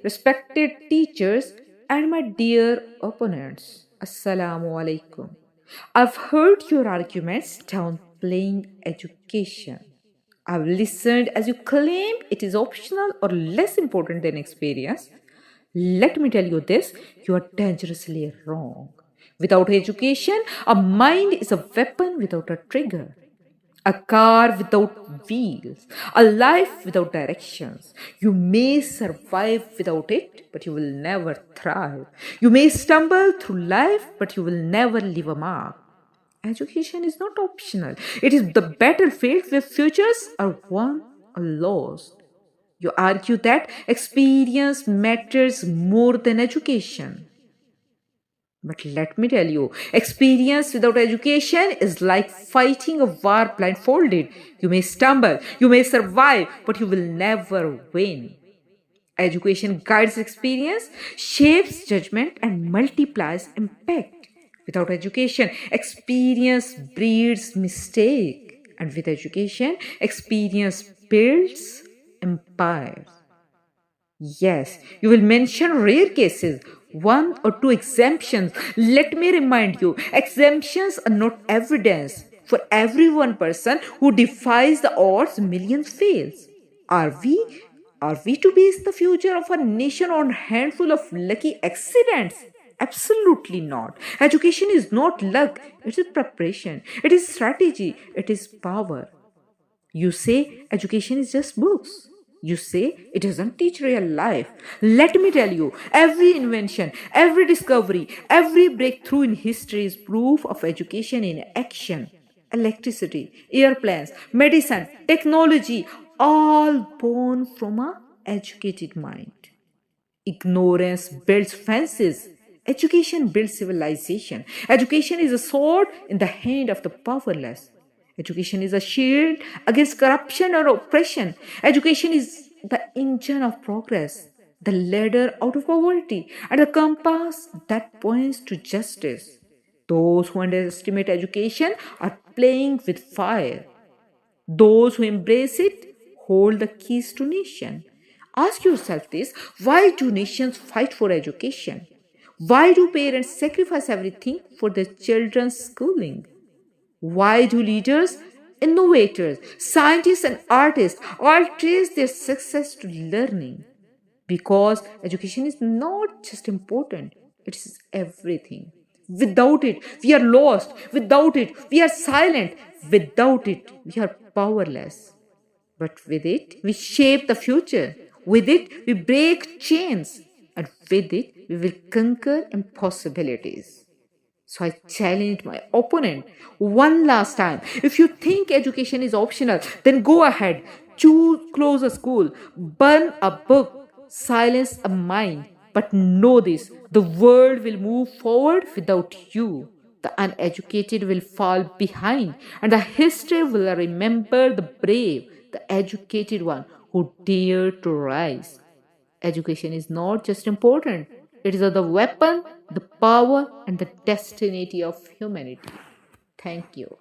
respected teachers, and my dear opponents. Assalamu alaikum. I've heard your arguments downplaying education. I've listened as you claim it is optional or less important than experience. Let me tell you this, you are dangerously wrong. Without education, a mind is a weapon without a trigger, a car without wheels, a life without directions. You may survive without it, but you will never thrive. You may stumble through life, but you will never leave a mark. Education is not optional. It is the battlefield where futures are won or lost. You argue that experience matters more than education. But let me tell you, experience without education is like fighting a war blindfolded. You may stumble, you may survive, but you will never win. Education guides experience, shapes judgment, and multiplies impact. Without education, experience breeds mistake. And with education, experience builds empires. Yes, you will mention rare cases, one or two exemptions. Let me remind you, exemptions are not evidence. For every one person who defies the odds, millions fails. Are we? Are we to base the future of a nation on a handful of lucky accidents? Absolutely not. Education is not luck, it is preparation, it is strategy, it is power. You say education is just books. You say it doesn't teach real life. Let me tell you, every invention, every discovery, every breakthrough in history is proof of education in action. Electricity, airplanes, medicine, technology, all born from an educated mind. Ignorance builds fences. Education builds civilization. Education is a sword in the hand of the powerless. Education is a shield against corruption or oppression. Education is the engine of progress, the ladder out of poverty, and a compass that points to justice. Those who underestimate education are playing with fire. Those who embrace it hold the keys to nation. Ask yourself this, why do nations fight for education? Why do parents sacrifice everything for their children's schooling? Why do leaders, innovators, scientists, and artists all trace their success to learning? Because education is not just important, it is everything. Without it, we are lost. Without it, we are silent. Without it, we are powerless. But with it, we shape the future. With it, we break chains. And with it, we will conquer impossibilities. So I challenge my opponent one last time. If you think education is optional, then go ahead. Close a school, burn a book, silence a mind. But know this, the world will move forward without you. The uneducated will fall behind, and the history will remember the brave, the educated one who dared to rise. Education is not just important, it is the weapon, the power, and the destiny of humanity. Thank you.